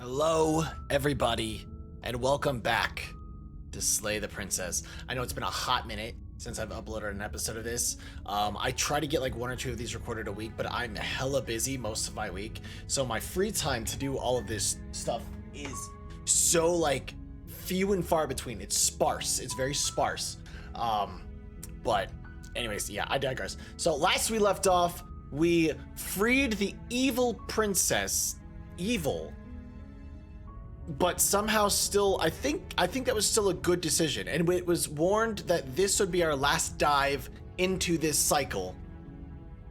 Hello, everybody, and welcome back to Slay the Princess. I know it's been a hot minute since I've uploaded an episode of this. I try to get like one or two of these recorded a week, but I'm hella busy most of my week. So my free time to do all of this stuff is so like few and far between. It's sparse. It's very sparse. But anyways, yeah, I digress. So last we left off, we freed the evil princess. Evil. But somehow still, I think that was still a good decision. And it was warned that this would be our last dive into this cycle.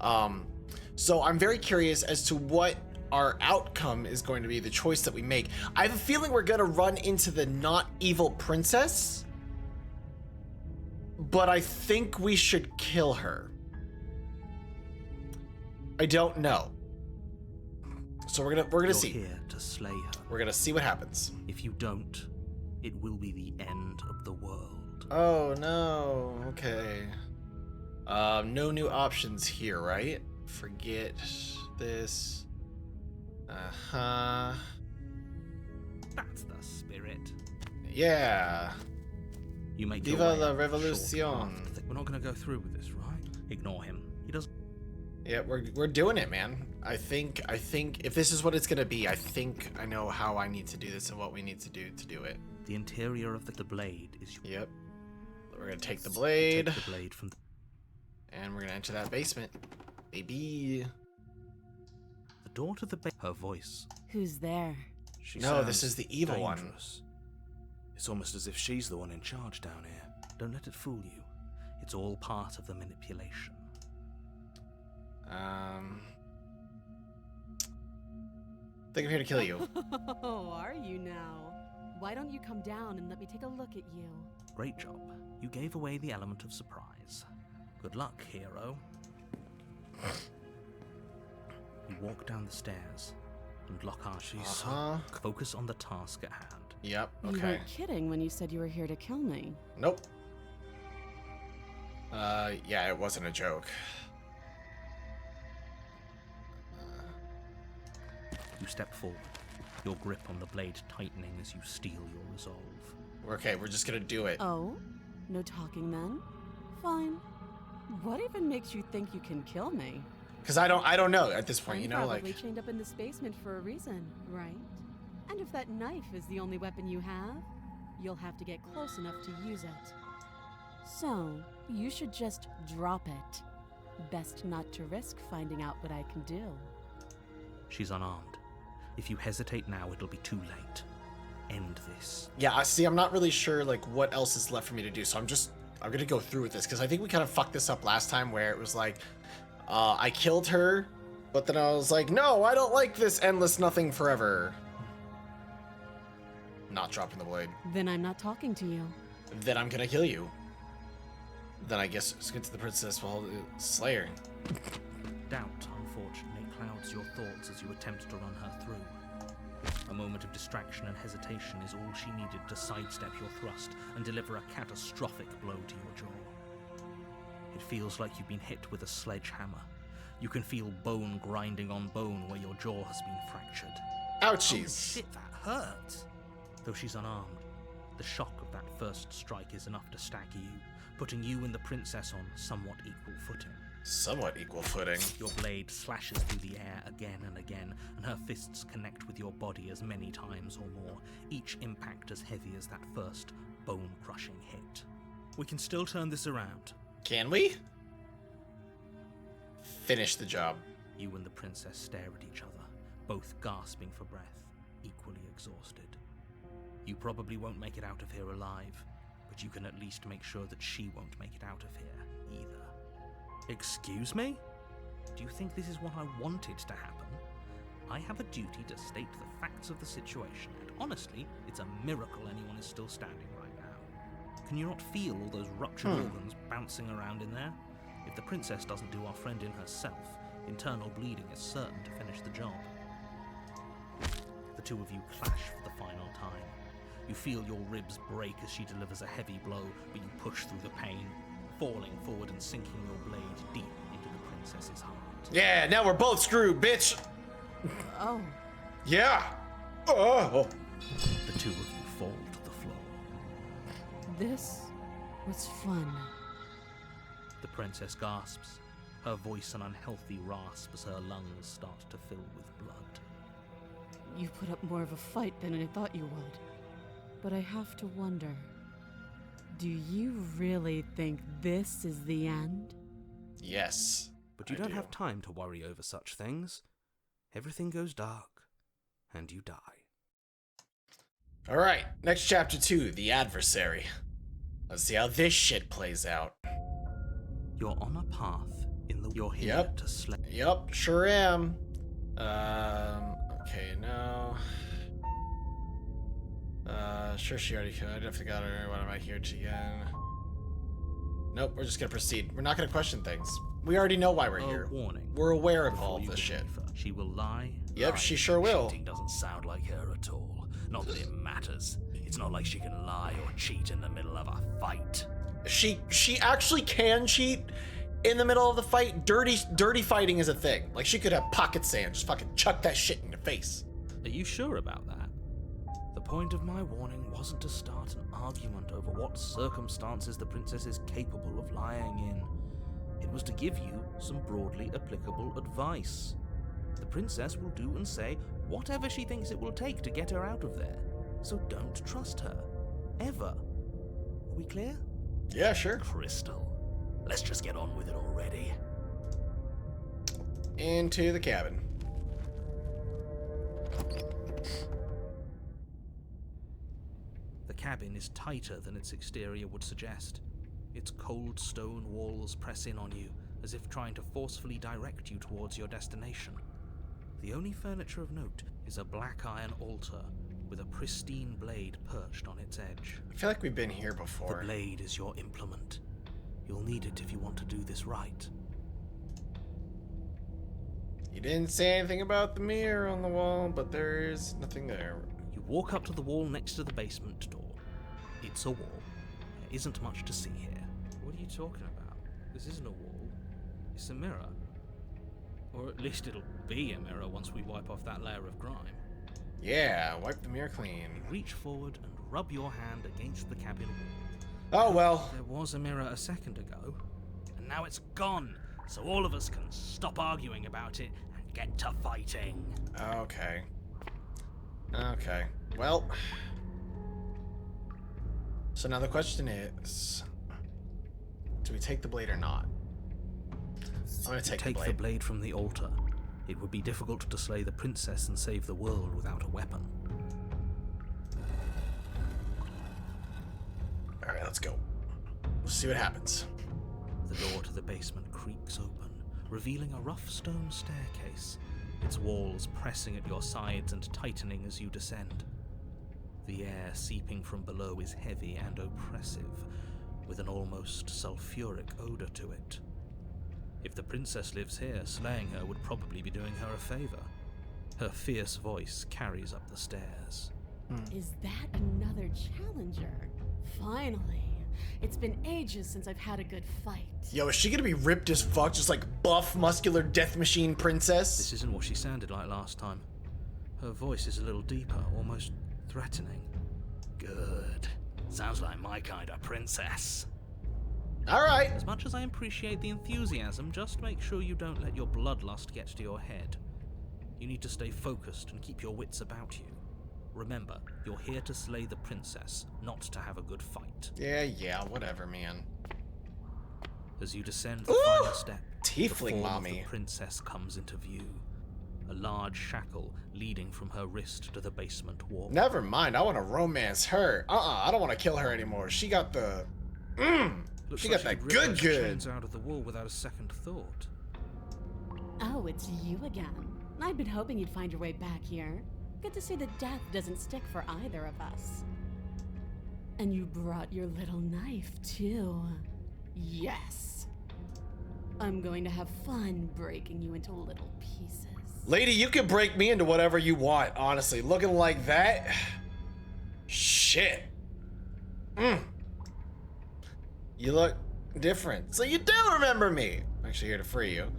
So I'm very curious as to what our outcome is going to be, the choice that we make. I have a feeling we're gonna run into the not evil princess, but I think we should kill her. I don't know. So we're gonna You're see. Here to slay her. We're gonna see what happens. If you don't, it will be the end of the world. Oh no. Okay. No new options here, right? Forget this. Uh-huh. That's the spirit. Yeah. You make Viva your way la up the short revolution. path. We're not going to go through with this, right? Ignore him. He doesn't. Yeah, we're doing it, man. I think if this is what it's gonna be, I think I know how I need to do this and what we need to do it. The interior of the blade is. Yep. We're gonna take the blade. Take the blade from the. And we're gonna enter that basement. Baby. The door to the her voice. Who's there? She No, this is the evil one. dangerous. It's almost as if she's the one in charge down here. Don't let it fool you. It's all part of the manipulation. I think I'm here to kill you. Oh, are you now? Why don't you come down and let me take a look at you? Great job. You gave away the element of surprise. Good luck, hero. You walk down the stairs and Lockhart. Uh-huh. Focus on the task at hand. Yep, You okay. weren't kidding when you said you were here to kill me. Nope. Yeah, it wasn't a joke. You step forward, your grip on the blade tightening as you steel your resolve. Okay, we're just gonna do it. Oh? No talking then? Fine. What even makes you think you can kill me? Cause I don't know at this point, I'm you know, probably like. chained up in this basement for a reason, right? And if that knife is the only weapon you have, you'll have to get close enough to use it. So, you should just drop it. Best not to risk finding out what I can do. She's unarmed. If you hesitate now, it'll be too late. End this. Yeah, I see. I'm not really sure like what else is left for me to do, so I'm gonna go through with this because I think we kind of fucked this up last time where it was like, I killed her, but then I was like, no, I don't like this endless nothing forever. Not dropping the blade. Then I'm not talking to you. Then I'm gonna kill you. Then I guess let's get to the princess. Well, Slayer. Doubt, unfortunately, clouds your thoughts as you attempt to run her through. A moment of distraction and hesitation is all she needed to sidestep your thrust and deliver a catastrophic blow to your jaw. It feels like you've been hit with a sledgehammer. You can feel bone grinding on bone where your jaw has been fractured. Ouchies. Oh, shit, that hurts! Though she's unarmed, the shock of that first strike is enough to stagger you, putting you and the princess on somewhat equal footing. Somewhat equal footing. Your blade slashes through the air again and again, and her fists connect with your body as many times or more, each impact as heavy as that first bone-crushing hit. We can still turn this around. Can we? Finish the job. You and the princess stare at each other, both gasping for breath, equally exhausted. You probably won't make it out of here alive, but you can at least make sure that she won't make it out of here either. Excuse me? Do you think this is what I wanted to happen? I have a duty to state the facts of the situation, and honestly, it's a miracle anyone is still standing right now. Can you not feel all those ruptured organs bouncing around in there? If the princess doesn't do our friend in herself, internal bleeding is certain to finish the job. The two of you clash for the final time. You feel your ribs break as she delivers a heavy blow, but you push through the pain, falling forward and sinking your blade deep into the princess's heart. Yeah, now we're both screwed, bitch. Oh, Yeah. Oh! The two of you fall to the floor. This was fun. The princess gasps, her voice an unhealthy rasp as her lungs start to fill with blood. You put up more of a fight than I thought you would. But I have to wonder, do you really think this is the end? Yes. But you I don't do. have time to worry over such things. Everything goes dark, and you die. Alright, next chapter 2, The Adversary. Let's see how this shit plays out. You're on a path in the... You're here Yep. to slay... Yup, sure am. Okay, no. Sure she already could. I forgot her. What am I here to again? Nope, we're just gonna proceed. We're not gonna question things. We already know why we're here. Warning. We're aware of Before all you this go shit. any further, she will lie. Yep, she sure will. Cheating doesn't sound like her at all. Not that it matters. It's not like she can lie or cheat in the middle of a fight. She actually can cheat in the middle of the fight. Dirty fighting is a thing. Like, she could have pocket sand, just fucking chuck that shit in your face. Are you sure about that? The point of my warning wasn't to start an argument over what circumstances the princess is capable of lying in. It was to give you some broadly applicable advice. The princess will do and say whatever she thinks it will take to get her out of there. So don't trust her. Ever. Are we clear? Yeah, sure. Crystal, let's just get on with it already. Into the cabin. The cabin is tighter than its exterior would suggest. Its cold stone walls press in on you, as if trying to forcefully direct you towards your destination. The only furniture of note is a black iron altar with a pristine blade perched on its edge. I feel like we've been here The before. blade is your implement. You'll need it if you want to do this right. You didn't say anything about the mirror on the wall, but there's nothing there. You walk up to the wall next to the basement door. It's a wall. There isn't much to see here. What are you talking about? This isn't a wall. It's a mirror. Or at least it'll be a mirror once we wipe off that layer of grime. Yeah, wipe the mirror clean. Reach forward and rub your hand against the cabin wall. Oh, well. There was a mirror a second ago, and now it's gone, so all of us can stop arguing about it and get to fighting. Okay. Okay. Well. So now the question is, do we take the blade or not? I'm gonna take Take the the blade. blade from the altar. It would be difficult to slay the princess and save the world without a weapon. Alright, let's go. We'll see what happens. The door to the basement creaks open, revealing a rough stone staircase, its walls pressing at your sides and tightening as you descend. The air seeping from below is heavy and oppressive, with an almost sulfuric odor to it. If the princess lives here, slaying her would probably be doing her a favor. Her fierce voice carries up the stairs. Is that another challenger? Finally. It's been ages since I've had a good fight. Yo, is she gonna be ripped as fuck, just like buff, muscular death machine princess? This isn't what she sounded like last time. Her voice is a little deeper, almost threatening. Good. Sounds like my kind of princess. Alright. As much as I appreciate the enthusiasm, just make sure you don't let your bloodlust get to your head. You need to stay focused and keep your wits about you. Remember, you're here to slay the princess, not to have a good fight. Yeah, whatever, man. As you descend the Ooh! final step, the Tiefling form of mommy. the princess comes into view. A large shackle leading from her wrist to the basement wall. Never mind, I wanna romance her. I don't wanna kill her anymore. She got the... Looks She like got that could rip good those good. chains out of the wall without a second thought. Oh, it's you again. I'd been hoping you'd find your way back here. Good to see that death doesn't stick for either of us. And you brought your little knife, too. Yes. I'm going to have fun breaking you into little pieces. Lady, you can break me into whatever you want, honestly. Looking like that... Shit. You look different. So you do remember me. I'm actually here to free you.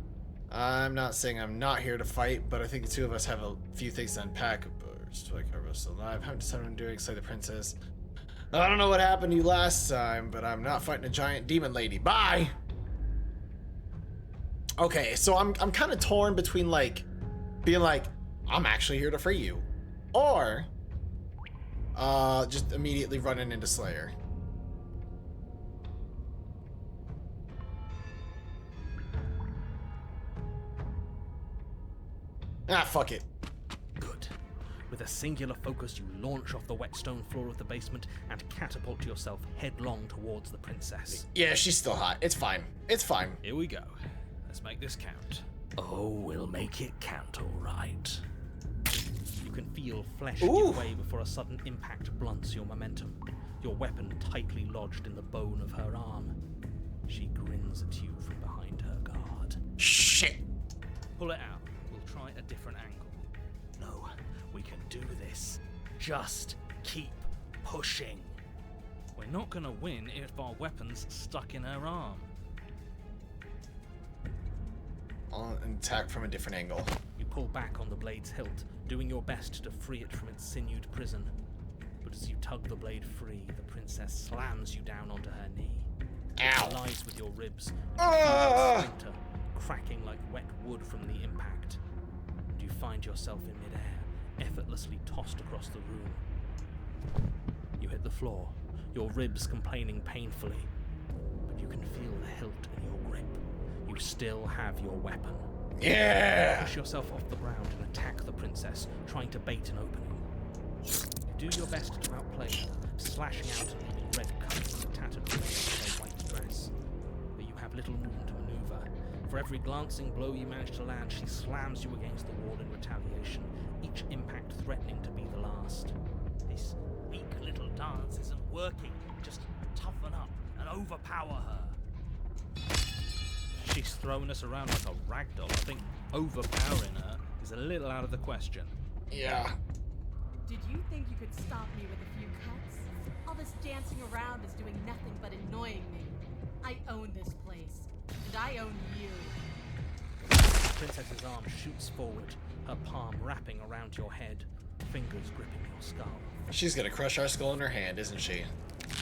I'm not saying I'm not here to fight, but I think the two of us have a few things to unpack Just like I was still alive. I haven't decided what I'm doing. Slay the princess. I don't know what happened to you last time, but I'm not fighting a giant demon lady. Bye! Okay, so I'm kind of torn between like being like, I'm actually here to free you, or just immediately running into Slayer. Ah, fuck it. Good. With a singular focus, you launch off the wet stone floor of the basement and catapult yourself headlong towards the princess. Yeah, she's still hot. It's fine. It's fine. Here we go. Let's make this count. Oh, we'll make it count, all right. You can feel flesh Ooh. give way before a sudden impact blunts your momentum, your weapon tightly lodged in the bone of her arm. She grins at you from behind her guard. Shit. Pull it out. We'll try a different angle. No, we can do this. Just keep pushing. We're not gonna win if our weapon's stuck in her arm. I'll attack from a different angle. You pull back on the blade's hilt, doing your best to free it from its sinewed prison. But as you tug the blade free, the princess slams you down onto her knee. Ow. It collides with your ribs, and you feel Ah! it splinter, cracking like wet wood from the impact. And you find yourself in midair, effortlessly tossed across the room. You hit the floor, your ribs complaining painfully, but you can feel the hilt in your grip. You still have your weapon. Yeah. Push yourself off the ground and attack the princess, trying to bait an opening. You do your best to outplay her, slashing out and leaving red cuts in the tattered fringe of her white dress. But you have little room to maneuver. For every glancing blow you manage to land, she slams you against the wall in retaliation, each impact threatening to be the last. This weak little dance isn't working. Just toughen up and overpower her. She's throwing us around like a ragdoll. I think overpowering her is a little out of the question. Yeah. Did you think you could stop me with a few cuts? All this dancing around is doing nothing but annoying me. I own this place, and I own you. The princess's arm shoots forward, her palm wrapping around your head, fingers gripping your skull. She's gonna crush our skull in her hand, isn't she?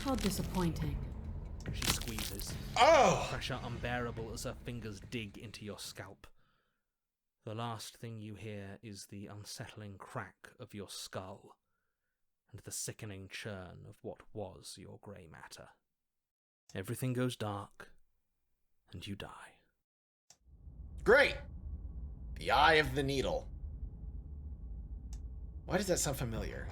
How disappointing. She squeezes, Oh! pressure unbearable as her fingers dig into your scalp. The last thing you hear is the unsettling crack of your skull, and the sickening churn of what was your grey matter. Everything goes dark, and you die. Great! The Eye of the Needle. Why does that sound familiar?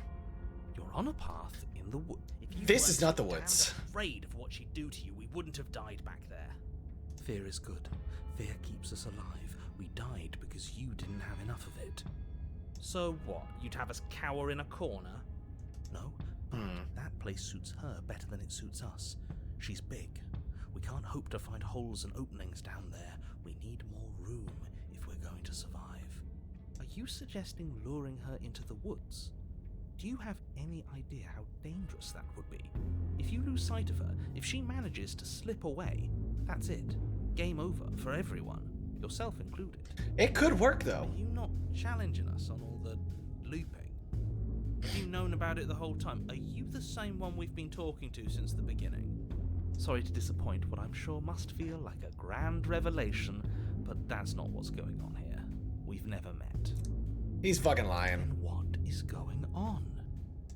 You're on a path in the wood. If you This weren't is not the so damned woods. afraid of what she'd do to you, we wouldn't have died back there. Fear is good. Fear keeps us alive. We died because you didn't have enough of it. So what? You'd have us cower in a corner? No. That place suits her better than it suits us. She's big. We can't hope to find holes and openings down there. We need more room if we're going to survive. Are you suggesting luring her into the woods? Do you have any idea how dangerous that would be? If you lose sight of her, if she manages to slip away, that's it. Game over for everyone, yourself included. It could work, though. Are you not challenging us on all the looping? Have you known about it the whole time? Are you the same one we've been talking to since the beginning? Sorry to disappoint what I'm sure must feel like a grand revelation, but that's not what's going on here. We've never met. He's fucking lying. Then what is going on?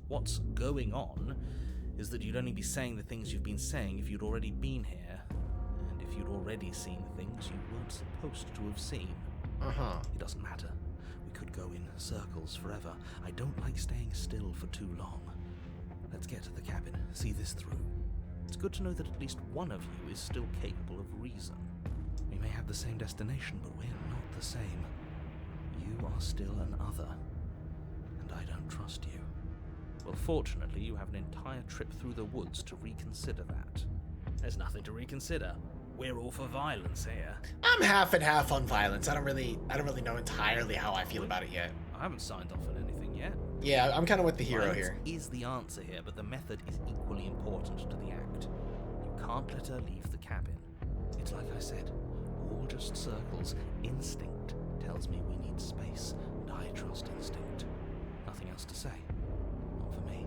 What's going on is that you'd only be saying the things you've been saying if you'd already been here, and if you'd already seen things you weren't supposed to have seen. Uh-huh. It doesn't matter. We could go in circles forever. I don't like staying still for too long. Let's get to the cabin, see this through. It's good to know that at least one of you is still capable of reason. We may have the same destination, but we're not the same. You are still an other, and I don't trust you. Well, fortunately, you have an entire trip through the woods to reconsider that. There's nothing to reconsider. We're all for violence here. I'm half and half on violence. I don't really know entirely how I feel about it yet. I haven't signed off on anything yet. Yeah, I'm kind of with the hero Violence here. is the answer here, but the method is equally important to the act. You can't let her leave the cabin. It's like I said, all just circles. Instinct tells me we need space, and I trust instinct. Nothing else to say. Not for me.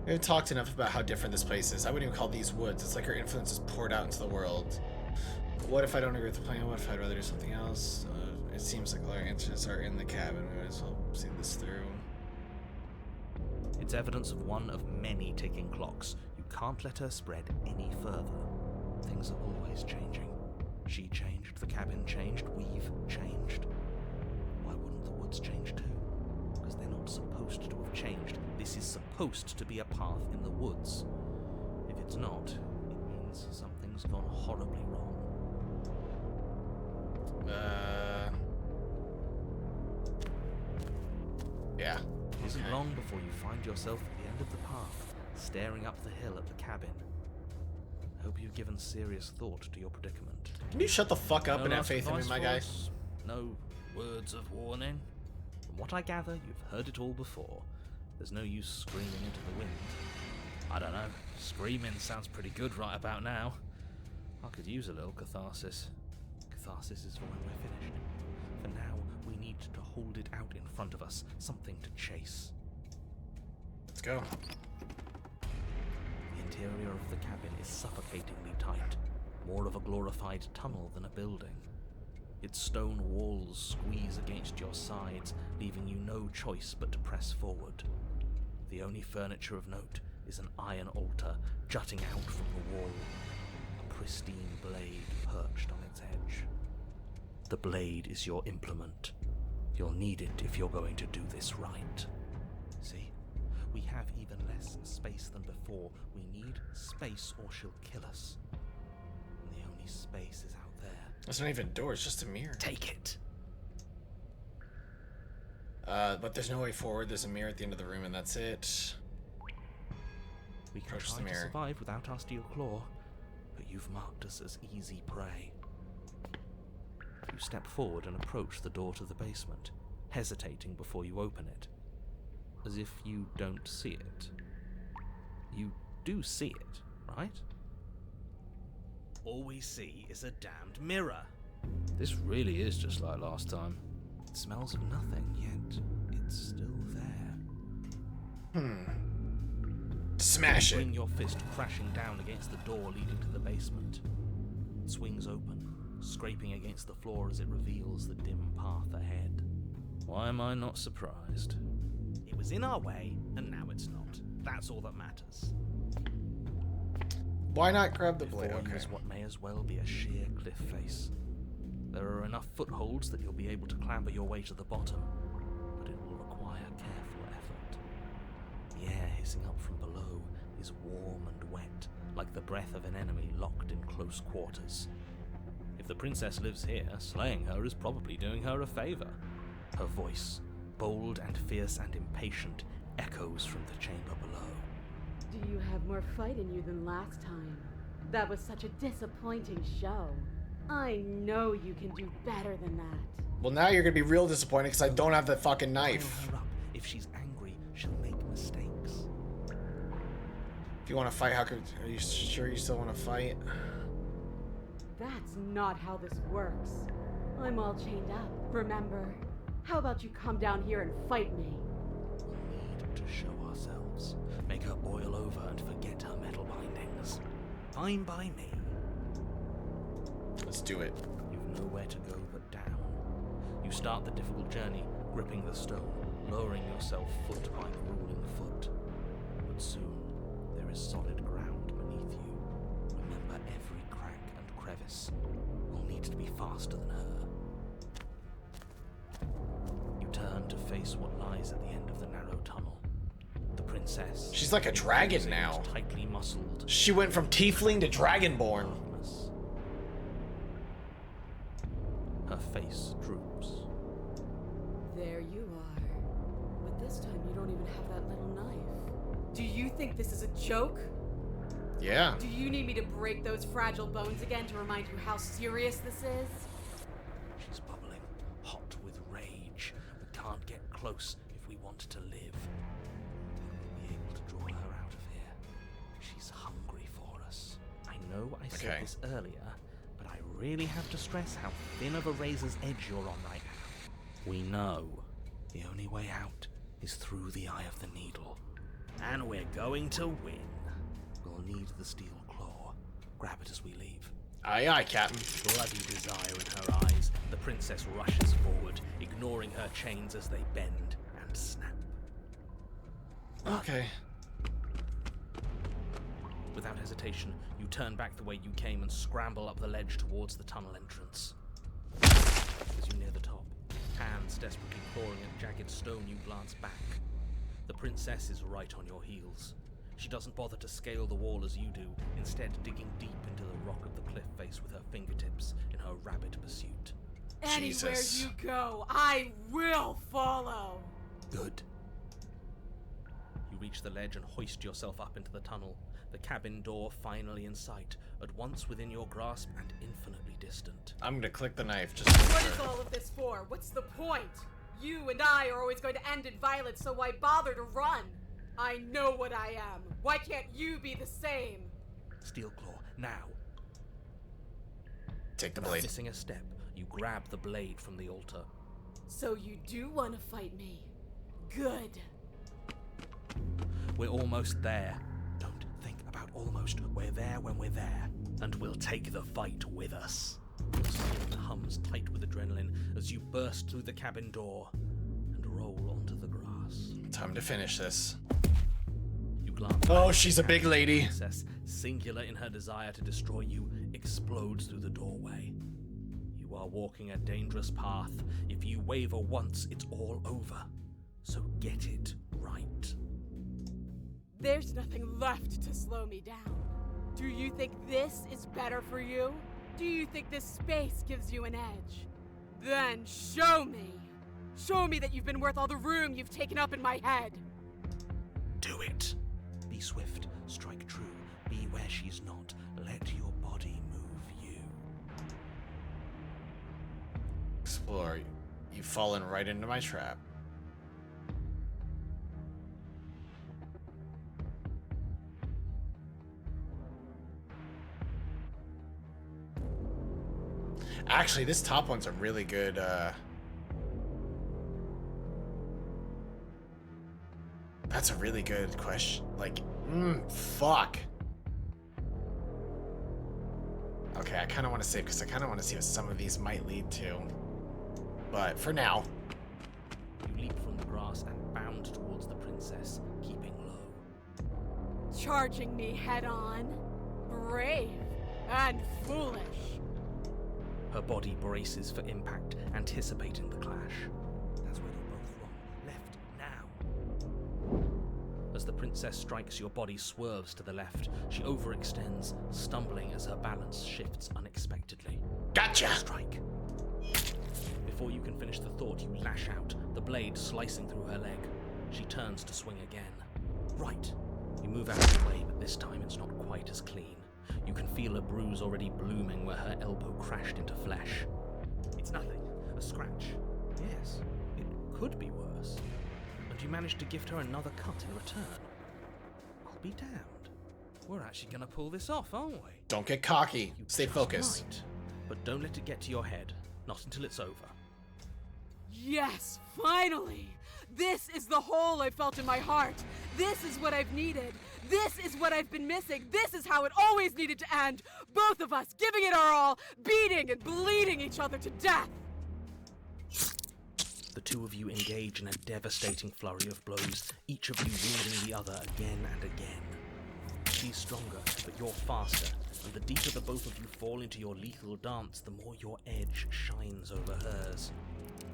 We've talked enough about how different this place is. I wouldn't even call these woods. It's like her influence is poured out into the world. What if I don't agree with the plan? What if I'd rather do something else? It seems like all our answers are in the cabin. We might as well see this through. It's evidence of one of many ticking clocks. You can't let her spread any further. Things are always changing. She changed, the cabin changed, we've changed. Why wouldn't the woods change too? Because they're not supposed to have changed. This is supposed to be a path in the woods. If it's not, it means something's gone horribly wrong. Yeah. It isn't Okay. long before you find yourself at the end of the path, staring up the hill at the cabin. I hope you've given serious thought to your predicament. Can you shut the fuck up No and have last faith in me, advice my for guy? us? No words of warning? From what I gather, you've heard it all before. There's no use screaming into the wind. I don't know. Screaming sounds pretty good right about now. I could use a little catharsis. Catharsis is for when we're finished. For now, we need to hold it out in front of us. Something to chase. Let's go. The interior of the cabin is suffocatingly tight, more of a glorified tunnel than a building. Its stone walls squeeze against your sides, leaving you no choice but to press forward. The only furniture of note is an iron altar jutting out from the wall, a pristine blade perched on its edge. The blade is your implement. You'll need it if you're going to do this right. See? We have even less space than before. We need space or she'll kill us. And the only space is out there. It's not even a door, it's just a mirror. Take it. But there's no way forward. There's a mirror at the end of the room, and that's it. We can Approach the try to mirror. survive without our steel claw, but you've marked us as easy prey. You step forward and approach the door to the basement, hesitating before you open it, as if you don't see it. You do see it, right? All we see is a damned mirror. This really is just like last time. It smells of nothing, yet it's still there. Smash Bring it. your fist crashing down against the door leading to the basement. It swings open, scraping against the floor as it reveals the dim path ahead. Why am I not surprised? It was in our way, and now it's not. That's all that matters. Why not grab the Before blade? you Okay. is what may as well be a sheer cliff face. There are enough footholds that you'll be able to clamber your way to the bottom, but it will require careful effort. The air hissing up from below is warm and wet, like the breath of an enemy locked in close quarters. If the princess lives here, slaying her is probably doing her a favor. Her voice, bold and fierce and impatient, echoes from the chamber below. Do you have more fight in you than last time? That was such a disappointing show. I know you can do better than that. Well, now you're gonna be real disappointed because I don't have the fucking Rile knife. her up. If she's angry, she'll make mistakes. If you want to fight, are you sure you still want to fight? That's not how this works. I'm all chained up, remember? How about you come down here and fight me? We'll need to show ourselves. Make her boil over and forget her metal bindings. Fine by me. Let's do it. You've nowhere to go but down. You start the difficult journey, gripping the stone, lowering yourself foot by grueling foot. But soon, there is solid ground beneath you. Remember every crack and crevice. You'll need to be faster than her. You turn to face what lies at the end of the narrow tunnel. The princess. She's like a dragon now. Tightly muscled. She went from tiefling to dragonborn. Darkness. Her face droops. There you are. But this time you don't even have that little knife. Do you think this is a joke? Yeah. Do you need me to break those fragile bones again to remind you how serious this is? She's bubbling, hot with rage. We can't get close if we want to live. We'll be able to draw her out of here. She's hungry for us. I know I said Okay. this earlier, but I really have to stress how thin of a razor's edge you're on right now. We know. The only way out is through the Eye of the Needle. And we're going to win. We'll need the steel claw. Grab it as we leave. Aye, aye, Captain. Bloody desire in her eyes, the princess rushes forward, ignoring her chains as they bend and snap. Okay. Without hesitation, you turn back the way you came and scramble up the ledge towards the tunnel entrance. As you near the top, hands desperately clawing at jagged stone, you glance back. The princess is right on your heels. She doesn't bother to scale the wall as you do, instead digging deep into the rock of the cliff face with her fingertips in her rabid pursuit. Anywhere Jesus. you go, I will follow. Good. You reach the ledge and hoist yourself up into the tunnel, the cabin door finally in sight, at once within your grasp and infinitely distant. I'm gonna click the knife just to What be is sure. all of this for? What's the point? You and I are always going to end in violence, so why bother to run? I know what I am. Why can't you be the same? Steel claw, now. Take the Without blade. missing a step, you grab the blade from the altar. So you do want to fight me? Good. We're almost there. Don't think about almost. We're there when we're there. And we'll take the fight with us. Your skin hums tight with adrenaline as you burst through the cabin door and roll onto the grass. Time to finish this. You glance Oh, back she's a and big the lady. princess, singular in her desire to destroy you, explodes through the doorway. You are walking a dangerous path. If you waver once, it's all over. So get it right. There's nothing left to slow me down. Do you think this is better for you? Do you think this space gives you an edge? Then show me. Show me that you've been worth all the room you've taken up in my head. Do it. Be swift, strike true, be where she's not. Let your body move you. Explore. You've fallen right into my trap. Actually, this top one's a really good, that's a really good question. Like, fuck. Okay, I kind of want to save because I kind of want to see what some of these might lead to. But for now, You leap from the grass and bound towards the princess, keeping low. Charging me head on. Brave and foolish. Her body braces for impact, anticipating the clash. That's where you're both wrong. Left, now. As the princess strikes, your body swerves to the left. She overextends, stumbling as her balance shifts unexpectedly. gotcha. Strike. Before you can finish the thought, you lash out, the blade slicing through her leg. She turns to swing again. Right. You move out of the way, but this time it's not quite as clean. You can feel a bruise already blooming where her elbow crashed into flesh. It's nothing. A scratch. Yes, it could be worse. And you managed to gift her another cut in return. I'll be damned. We're actually gonna pull this off, aren't we? Don't get cocky. You Stay just focused. might, but don't let it get to your head. Not until it's over. Yes, finally! This is the hole I felt in my heart. This is what I've needed. This is what I've been missing. This is how it always needed to end. Both of us giving it our all, beating and bleeding each other to death. The two of you engage in a devastating flurry of blows, each of you wielding the other again and again. She's stronger, but you're faster, and the deeper the both of you fall into your lethal dance, the more your edge shines over hers.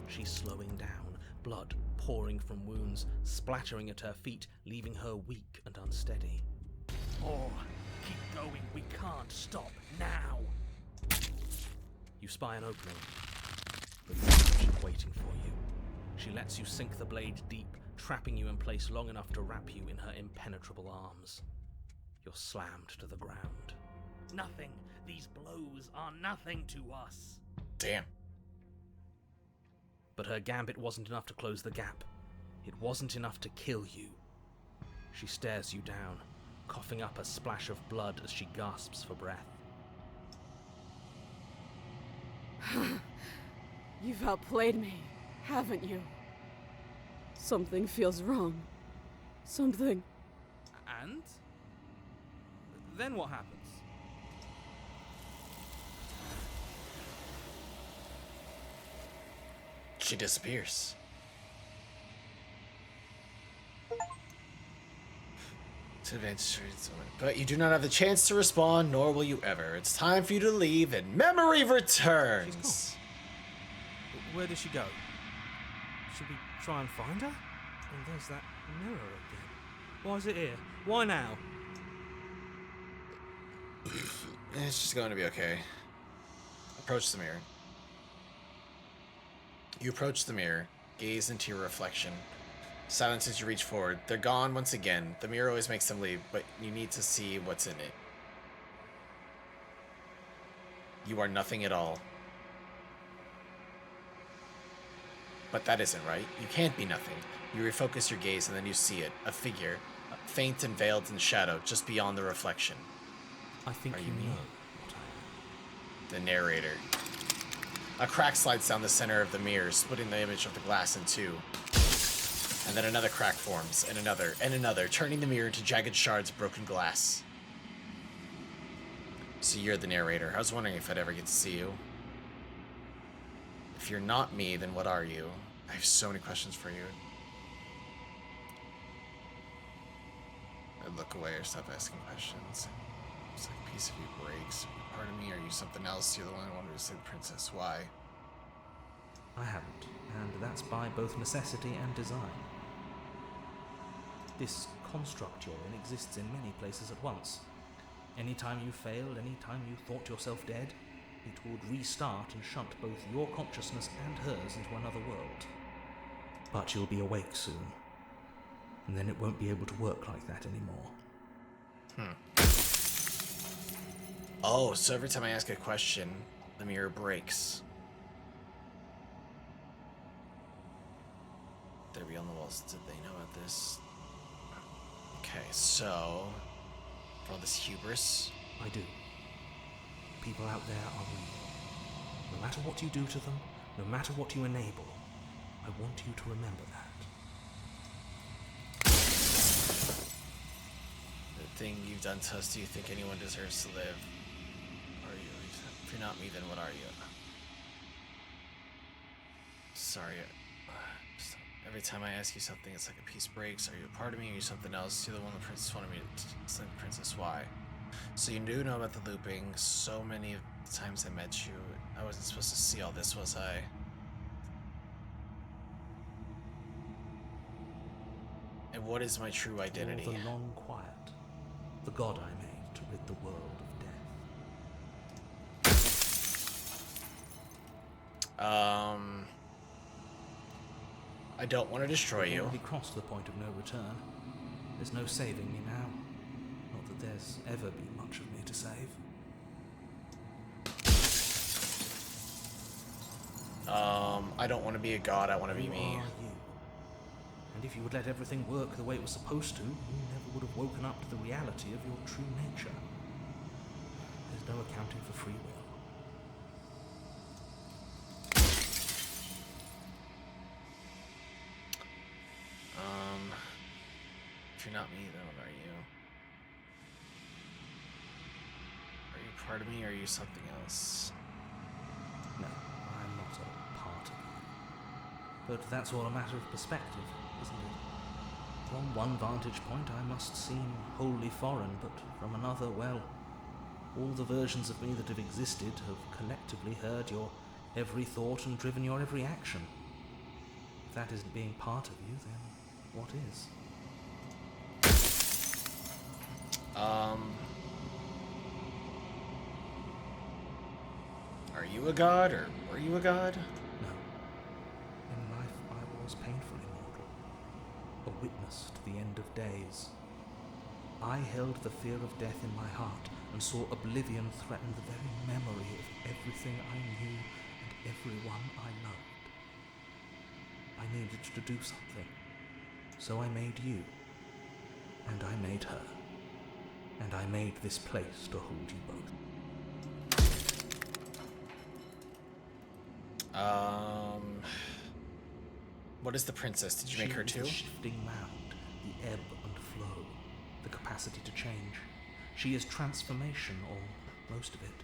She's slowing down, blood pouring from wounds, splattering at her feet, leaving her weak and unsteady. More. Keep going. We can't stop now. You spy an opening, but she's waiting for you. She lets you sink the blade deep, trapping you in place long enough to wrap you in her impenetrable arms. You're slammed to the ground. Nothing. These blows are nothing to us. Damn. But her gambit wasn't enough to close the gap. It wasn't enough to kill you. She stares you down, coughing up a splash of blood as she gasps for breath. You've outplayed me, haven't you? Something feels wrong. Something. And? Then what happens? She disappears. To advance, but you do not have the chance to respond, nor will you ever. It's time for you to leave, and memory returns. Where did she go? Should we try and find her? And there's that mirror again. Why is it here? Why now? It's just going to be okay. Approach the mirror. You approach the mirror, gaze into your reflection. Silence as you reach forward. They're gone once again. The mirror always makes them leave, but you need to see what's in it. You are nothing at all. But that isn't right. You can't be nothing. You refocus your gaze and then you see it. A figure, faint and veiled in shadow, just beyond the reflection. I think Are you you me? know what I am. The narrator. A crack slides down the center of the mirror, splitting the image of the glass in two. And then another crack forms, and another, turning the mirror into jagged shards of broken glass. So you're the narrator. I was wondering if I'd ever get to see you. If you're not me, then what are you? I have so many questions for you. I look away or stop asking questions. It's like a piece of you breaks. Part of me, are you something else? You're the one who wanted to say the princess. Why? I haven't, and that's by both necessity and design. This construct you're in exists in many places at once. Anytime you failed, anytime you thought yourself dead, it would restart and shunt both your consciousness and hers into another world. But you'll be awake soon, and then it won't be able to work like that anymore. Oh, so every time I ask a question, the mirror breaks. They're beyond the walls. Did they know about this? Okay, so for all this hubris, I do. People out there are real. No matter what you do to them, no matter what you enable, I want you to remember that. the thing you've done to us, do you think anyone deserves to live? Are you? If you're not me, then what are you? Sorry. Every time I ask you something, it's like a piece breaks. Are you a part of me? Are you something else? You're the one the princess wanted me to slay the princess. Why? So you do know about the looping. So many of the times I met you, I wasn't supposed to see all this, was I? And what is my true identity? You're the long quiet, the god I made to rid the world of death. I don't want to destroy We've you. already crossed the point of no return. There's no saving me now. Not that there's ever been much of me to save. I don't want to be a god, I want to be Who me. are you? And if you would let everything work the way it was supposed to, you never would have woken up to the reality of your true nature. There's no accounting for free will. If you're not me, then what are you? Are you part of me, or are you something else? No, I'm not a part of you. But that's all a matter of perspective, isn't it? From one vantage point I must seem wholly foreign, but from another, well, all the versions of me that have existed have collectively heard your every thought and driven your every action. If that isn't being part of you, then what is? Are you a god, or were you a god? No. In life I was painfully mortal, a witness to the end of days. I held the fear of death in my heart and saw oblivion threaten the very memory of everything I knew and everyone I loved. I needed to do something, so I made you, and I made her, and I made this place to hold you both. What is the princess? Did you make She her is too? the shifting mound, the ebb and flow, the capacity to change. She is transformation, or most of it.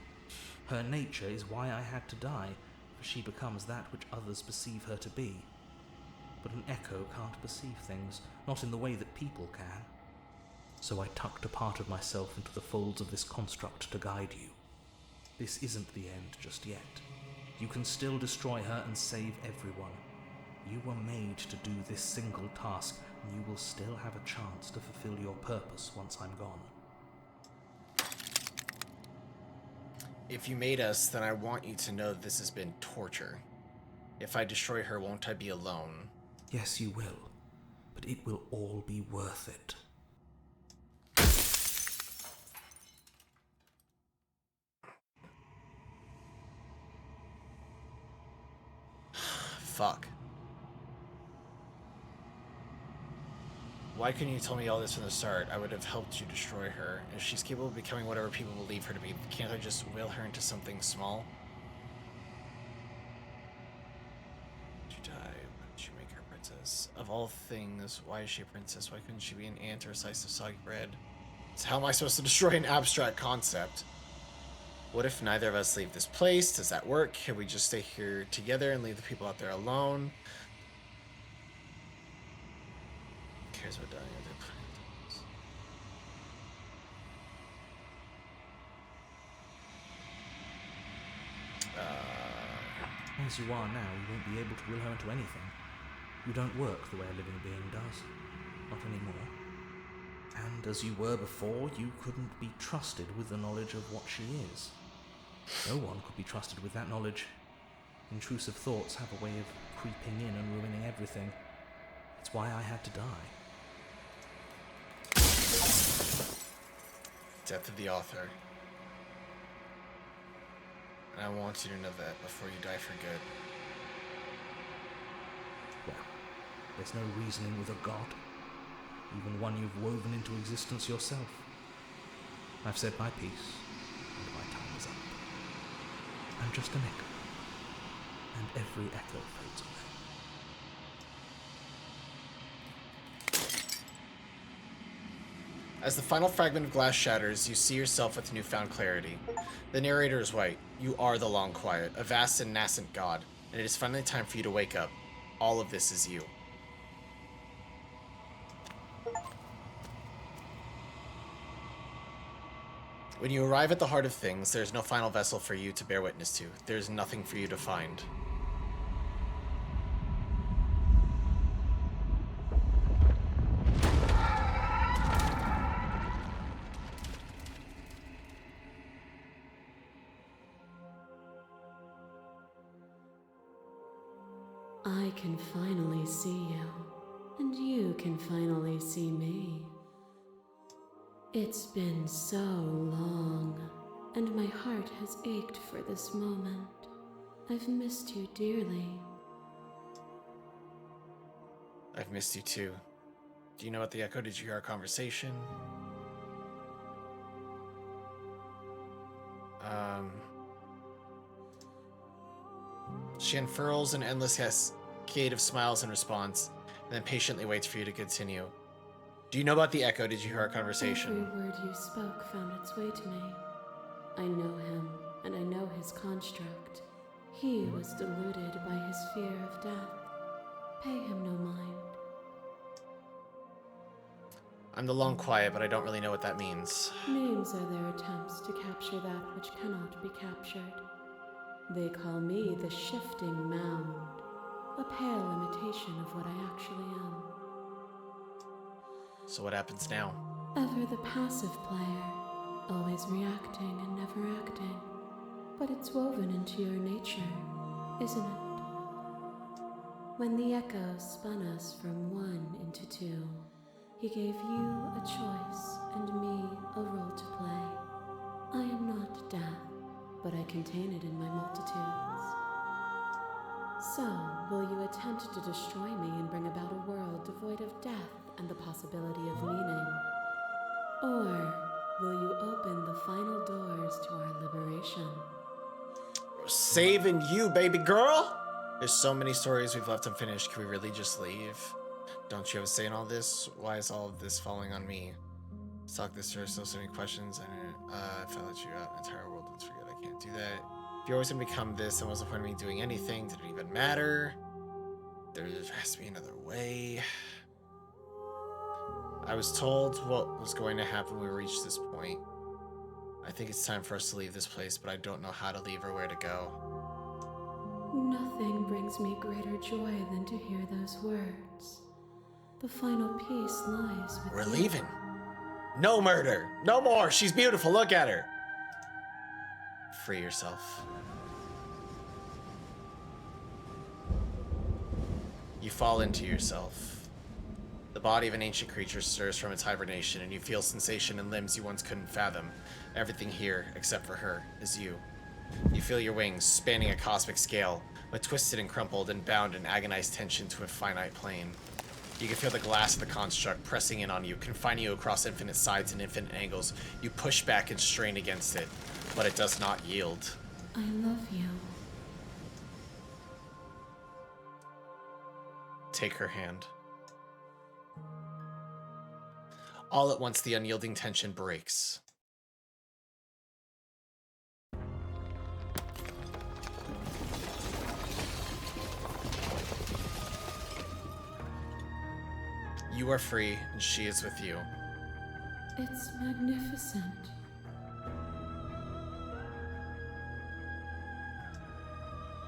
Her nature is why I had to die, for she becomes that which others perceive her to be. But an echo can't perceive things, not in the way that people can. So I tucked a part of myself into the folds of this construct to guide you. This isn't the end just yet. You can still destroy her and save everyone. You were made to do this single task, and you will still have a chance to fulfill your purpose once I'm gone. If you made us, then I want you to know that this has been torture. If I destroy her, won't I be alone? Yes, you will, but it will all be worth it. Fuck. Why couldn't you tell me all this from the start? I would have helped you destroy her. If she's capable of becoming whatever people believe her to be, can't I just will her into something small? Did you die? Why did you make her a princess? Of all things, why is she a princess? Why couldn't she be an ant or a slice of soggy bread? So how am I supposed to destroy an abstract concept? What if neither of us leave this place? Does that work? Can we just stay here together and leave the people out there alone? Who cares about dying of their plans? As you are now, you won't be able to will her into anything. You don't work the way a living being does. Not anymore. And as you were before, you couldn't be trusted with the knowledge of what she is. No one could be trusted with that knowledge. Intrusive thoughts have a way of creeping in and ruining everything. It's why I had to die. Death of the author. And I want you to know that before you die for good. Well, there's no reasoning with a god. Even one you've woven into existence yourself. I've said my piece, and my time is up. I'm just an echo, and every echo fades away. As the final fragment of glass shatters, you see yourself with newfound clarity. The narrator is right. You are the Long Quiet, a vast and nascent god, and it is finally time for you to wake up. All of this is you. When you arrive at the heart of things, there is no final vessel for you to bear witness to. There is nothing for you to find. I can finally see you, and you can finally see me. It's been so long, and my heart has ached for this moment. I've missed you dearly. I've missed you too. Do you know what the echo? Did you hear our conversation? She unfurls an endless cascade of smiles in response, and then patiently waits for you to continue. Do you know about the echo? Did you hear our conversation? Every word you spoke found its way to me. I know him, and I know his construct. He was deluded by his fear of death. Pay him no mind. I'm the Long Quiet, but I don't really know what that means. Names are their attempts to capture that which cannot be captured. They call me the Shifting Mound, a pale imitation of what I actually am. So what happens now? Ever the passive player, always reacting and never acting. But it's woven into your nature, isn't it? When the echo spun us from one into two, he gave you a choice and me a role to play. I am not death, but I contain it in my multitudes. So, will you attempt to destroy me and bring about a world devoid of death and the possibility of meaning? Or will you open the final doors to our liberation? Saving you, baby girl! There's so many stories we've left unfinished. Can we really just leave? Don't you have a say in all this? Why is all of this falling on me? Let's talk this through. So many questions, and if I let you out, the entire world would forget I can't do that. If you're always gonna become this, then what's the point of me doing anything? Did it even matter? There has to be another way. I was told what was going to happen when we reached this point. I think it's time for us to leave this place, but I don't know how to leave or where to go. Nothing brings me greater joy than to hear those words. The final piece lies with We're you. leaving. No murder. No more. She's beautiful. Look at her. Free yourself. You fall into yourself. The body of an ancient creature stirs from its hibernation, and you feel sensation in limbs you once couldn't fathom. Everything here, except for her, is you. You feel your wings spanning a cosmic scale, but twisted and crumpled and bound in agonized tension to a finite plane. You can feel the glass of the construct pressing in on you, confining you across infinite sides and infinite angles. You push back and strain against it, but it does not yield. I love you. Take her hand. All at once, the unyielding tension breaks. You are free, and she is with you. It's magnificent.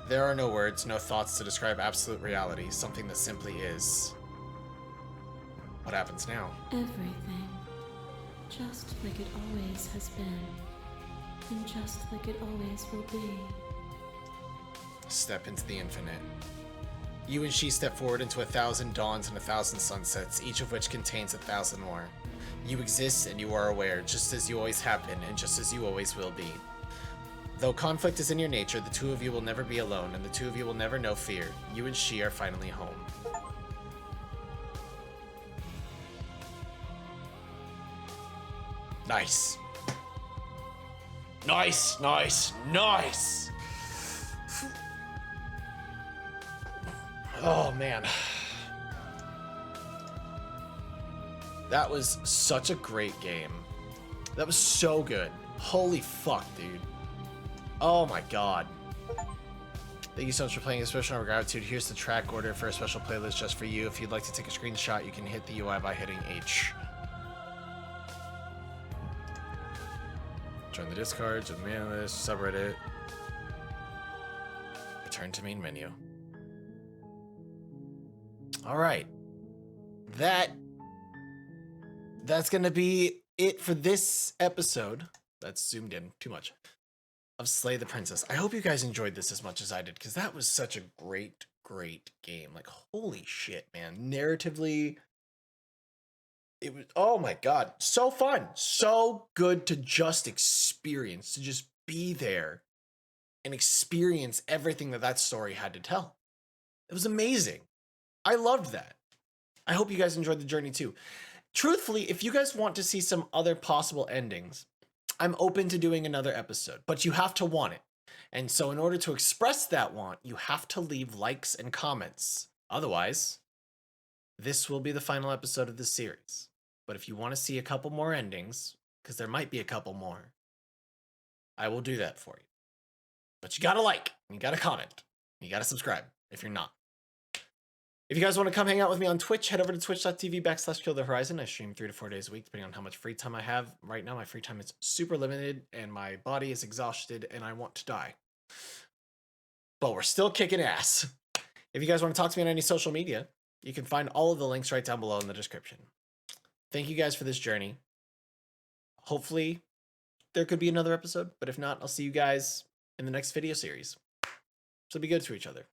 There are no words, no thoughts to describe absolute reality, something that simply is. What happens now? Everything. Just like it always has been. And just like it always will be. Step into the infinite. You and she step forward into 1,000 dawns and 1,000 sunsets, each of which contains 1,000 more. You exist and you are aware, just as you always have been, and just as you always will be. Though conflict is in your nature, the two of you will never be alone, and the two of you will never know fear. You and she are finally home. Nice. Nice, nice, nice! Oh, man. That was such a great game. That was so good. Holy fuck, dude. Oh my god. Thank you so much for playing. Expression of gratitude. Here's the track order for a special playlist just for you. If you'd like to take a screenshot, you can hit the UI by hitting H. Join the Discord, join the mailing list, subreddit. Return to main menu. Alright. That's gonna be it for this episode. That's zoomed in too much. Of Slay the Princess. I hope you guys enjoyed this as much as I did, because that was such a great game. Like, holy shit, man. Narratively, it was, oh my god, so fun. So good to just experience, to just be there and experience everything that story had to tell. It was amazing. I loved that. I hope you guys enjoyed the journey too. Truthfully, if you guys want to see some other possible endings, I'm open to doing another episode, but you have to want it. And so in order to express that want, you have to leave likes and comments. Otherwise, this will be the final episode of this series. But if you want to see a couple more endings, because there might be a couple more, I will do that for you. But you gotta like, you gotta comment, you gotta subscribe if you're not. If you guys want to come hang out with me on Twitch, head over to twitch.tv/KillTheHorizon. I stream 3 to 4 days a week, depending on how much free time I have. Right now, my free time is super limited, and my body is exhausted, and I want to die. But we're still kicking ass. If you guys want to talk to me on any social media, you can find all of the links right down below in the description. Thank you guys for this journey. Hopefully, there could be another episode, but if not, I'll see you guys in the next video series. So be good to each other.